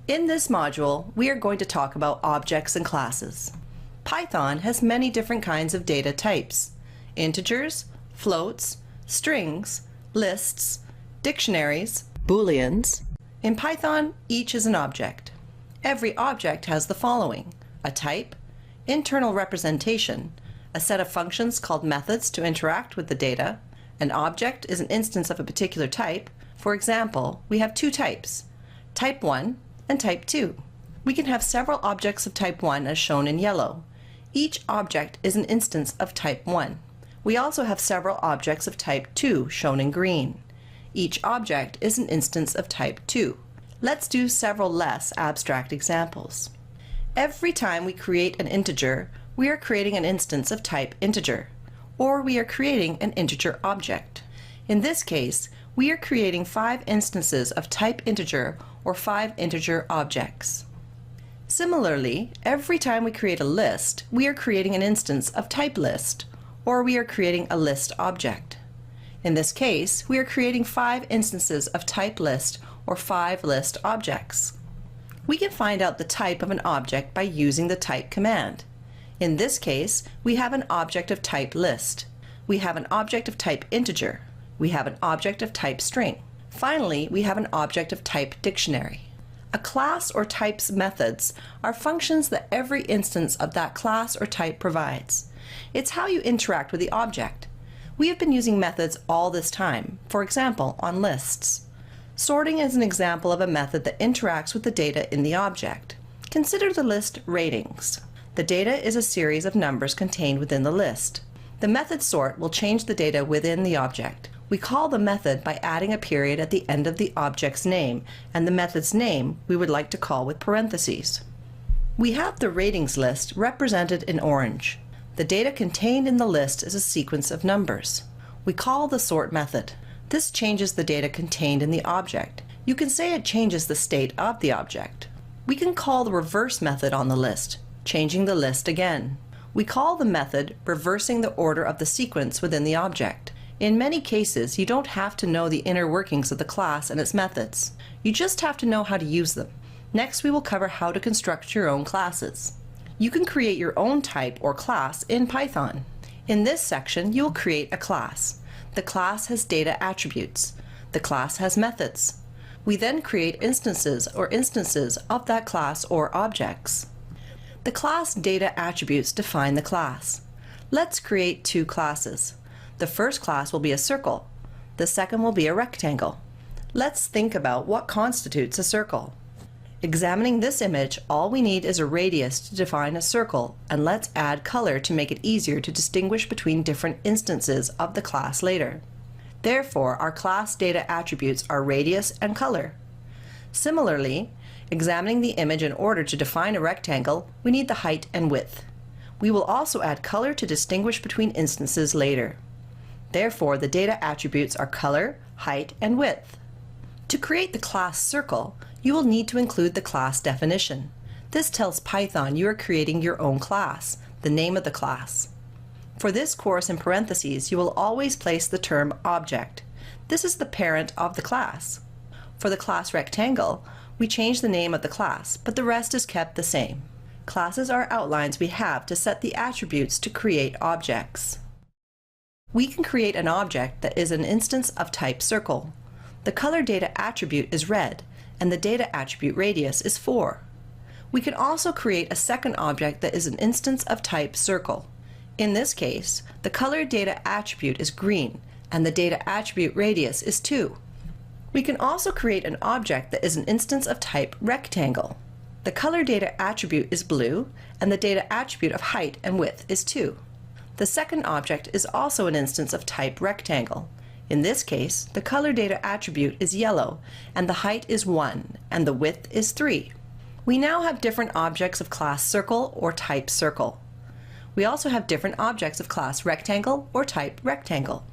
In this module, we are going to talk about objects and classes. Python has many different kinds of data types: integers, floats, strings, lists, dictionaries, booleans. In Python, each is an object. Every object has the following: a type, internal representation, a set of functions called methods to interact with the data. An object is an instance of a particular type. For example, we have two types, type 1 and type 2. We can have several objects of type 1 as shown in yellow. Each object is an instance of type 1. We also have several objects of type 2 shown in green. Each object is an instance of type 2. Let's do several less abstract examples. Every time we create an integer, we are creating an instance of type integer, or we are creating an integer object. In this case, we are creating 5 instances of type integer or 5 integer objects. Similarly, every time we create a list, we are creating an instance of type list, or we are creating a list object. In this case, we are creating 5 instances of type list or 5 list objects. We can find out the type of an object by using the type command. In this case, we have an object of type list. We have an object of type integer. We have an object of type string. Finally, we have an object of type dictionary. A class or type's methods are functions that every instance of that class or type provides. It's how you interact with the object. We have been using methods all this time, for example, on lists. Sorting is an example of a method that interacts with the data in the object. Consider the list ratings. The data is a series of numbers contained within the list. The method sort will change the data within the object. We call the method by adding a period at the end of the object's name, and the method's name we would like to call with parentheses. We have the ratings list represented in orange. The data contained in the list is a sequence of numbers. We call the sort method. This changes the data contained in the object. You can say it changes the state of the object. We can call the reverse method on the list, changing the list again. We call the method reversing the order of the sequence within the object. In many cases, you don't have to know the inner workings of the class and its methods. You just have to know how to use them. Next, we will cover how to construct your own classes. You can create your own type or class in Python. In this section, you will create a class. The class has data attributes. The class has methods. We then create instances of that class or objects. The class data attributes define the class. Let's create 2 classes. The first class will be a circle. The second will be a rectangle. Let's think about what constitutes a circle. Examining this image, all we need is a radius to define a circle, and let's add color to make it easier to distinguish between different instances of the class later. Therefore, our class data attributes are radius and color. Similarly, examining the image in order to define a rectangle, we need the height and width. We will also add color to distinguish between instances later. Therefore, the data attributes are color, height, and width. To create the class circle, you will need to include the class definition. This tells Python you are creating your own class, the name of the class. For this course in parentheses, you will always place the term object. This is the parent of the class. For the class rectangle, we change the name of the class, but the rest is kept the same. Classes are outlines we have to set the attributes to create objects. We can create an object that is an instance of type circle. The color data attribute is red, and the data attribute radius is 4. We can also create a second object that is an instance of type circle. In this case, the color data attribute is green, and the data attribute radius is 2. We can also create an object that is an instance of type rectangle. The color data attribute is blue, and the data attribute of height and width is 2. The second object is also an instance of type rectangle. In this case, the color data attribute is yellow, and the height is 1, and the width is 3. We now have different objects of class circle or type circle. We also have different objects of class rectangle or type rectangle.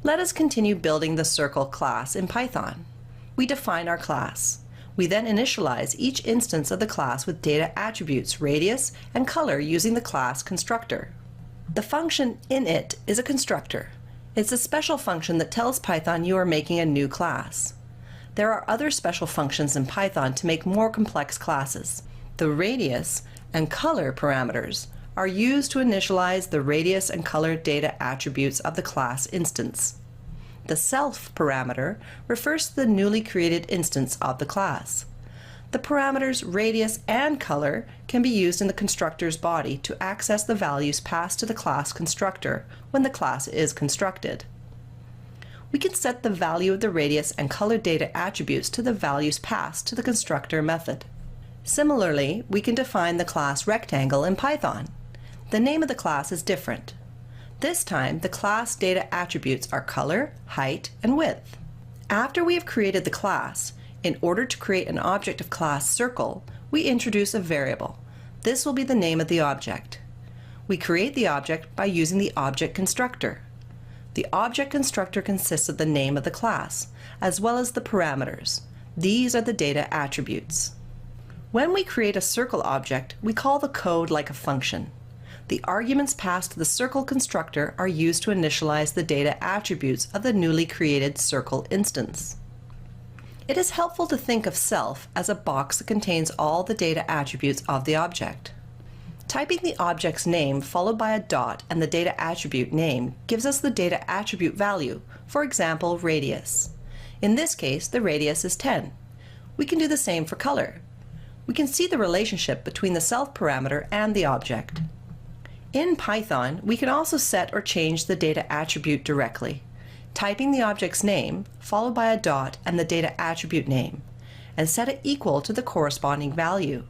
Let us continue building the circle class in Python. We define our class. We then initialize each instance of the class with data attributes, radius, and color using the class constructor. The function init is a constructor. It's a special function that tells Python you are making a new class. There are other special functions in Python to make more complex classes. The radius and color parameters are used to initialize the radius and color data attributes of the class instance. The self parameter refers to the newly created instance of the class. The parameters radius and color can be used in the constructor's body to access the values passed to the class constructor when the class is constructed. We can set the value of the radius and color data attributes to the values passed to the constructor method. Similarly, we can define the class rectangle in Python. The name of the class is different. This time, the class data attributes are color, height, and width. After we have created the class, in order to create an object of class circle, we introduce a variable. This will be the name of the object. We create the object by using the object constructor. The object constructor consists of the name of the class, as well as the parameters. These are the data attributes. When we create a circle object, we call the code like a function. The arguments passed to the circle constructor are used to initialize the data attributes of the newly created circle instance. It is helpful to think of self as a box that contains all the data attributes of the object. Typing the object's name followed by a dot and the data attribute name gives us the data attribute value, for example, radius. In this case, the radius is 10. We can do the same for color. We can see the relationship between the self parameter and the object. In Python, we can also set or change the data attribute directly, typing the object's name followed by a dot and the data attribute name, and set it equal to the corresponding value.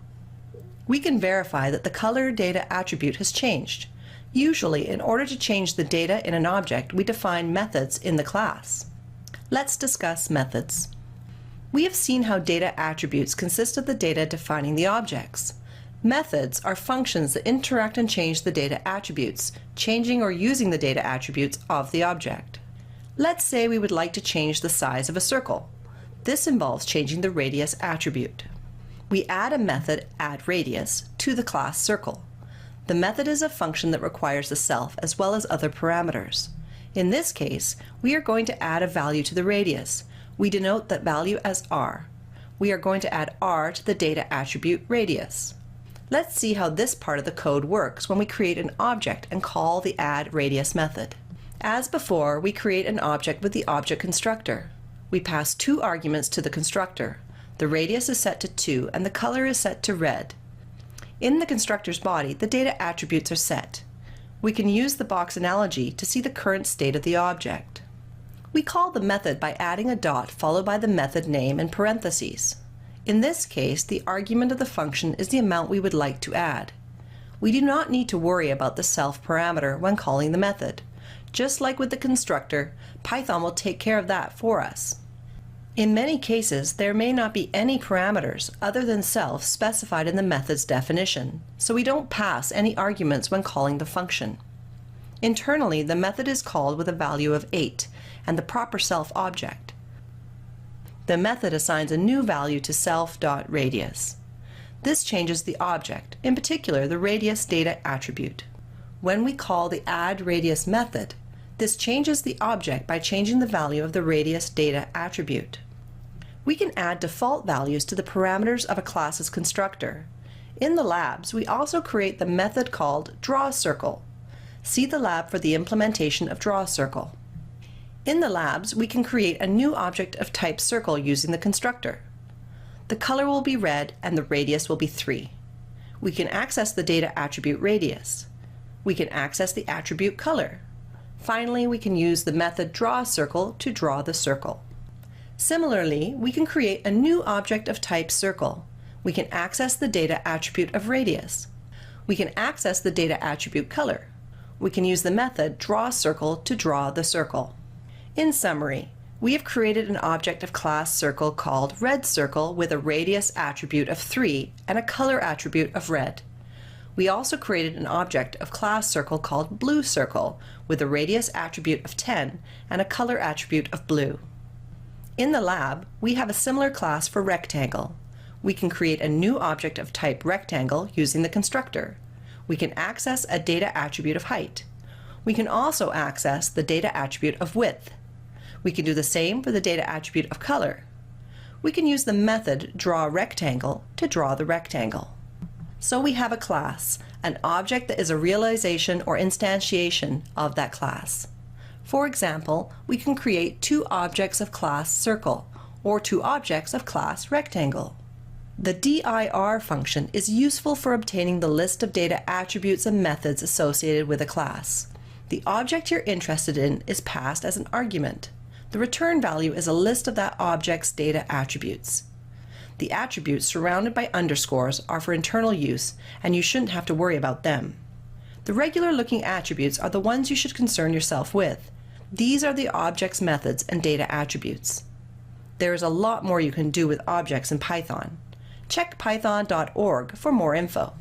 We can verify that the color data attribute has changed. Usually, in order to change the data in an object, we define methods in the class. Let's discuss methods. We have seen how data attributes consist of the data defining the objects. Methods are functions that interact and change the data attributes, changing or using the data attributes of the object. Let's say we would like to change the size of a circle. This involves changing the radius attribute. We add a method addRadius to the class circle. The method is a function that requires the self as well as other parameters. In this case, we are going to add a value to the radius. We denote that value as r. We are going to add r to the data attribute radius. Let's see how this part of the code works when we create an object and call the addRadius method. As before, we create an object with the object constructor. We pass two arguments to the constructor. The radius is set to 2 and the color is set to red. In the constructor's body, the data attributes are set. We can use the box analogy to see the current state of the object. We call the method by adding a dot followed by the method name in parentheses. In this case, the argument of the function is the amount we would like to add. We do not need to worry about the self parameter when calling the method. Just like with the constructor, Python will take care of that for us. In many cases, there may not be any parameters other than self specified in the method's definition, so we don't pass any arguments when calling the function. Internally, the method is called with a value of 8 and the proper self object. The method assigns a new value to self.radius. This changes the object, in particular the radius data attribute. When we call the addRadius method, this changes the object by changing the value of the radius data attribute. We can add default values to the parameters of a class's constructor. In the labs, we also create the method called drawCircle. See the lab for the implementation of drawCircle. In the labs, we can create a new object of type circle using the constructor. The color will be red and the radius will be 3. We can access the data attribute radius. We can access the attribute color. Finally, we can use the method drawCircle to draw the circle. Similarly, we can create a new object of type circle. We can access the data attribute of radius. We can access the data attribute color. We can use the method drawCircle to draw the circle. In summary, we have created an object of class circle called redCircle with a radius attribute of 3 and a color attribute of red. We also created an object of class circle called blueCircle with a radius attribute of 10 and a color attribute of blue. In the lab, we have a similar class for rectangle. We can create a new object of type rectangle using the constructor. We can access a data attribute of height. We can also access the data attribute of width. We can do the same for the data attribute of color. we can use the method drawRectangle to draw the rectangle. So we have a class, an object that is a realization or instantiation of that class. For example, we can create two objects of class circle or two objects of class rectangle. The dir function is useful for obtaining the list of data attributes and methods associated with a class. The object you're interested in is passed as an argument. The return value is a list of that object's data attributes. The attributes surrounded by underscores are for internal use, and you shouldn't have to worry about them. The regular-looking attributes are the ones you should concern yourself with. These are the object's methods and data attributes. There is a lot more you can do with objects in Python. Check python.org for more info.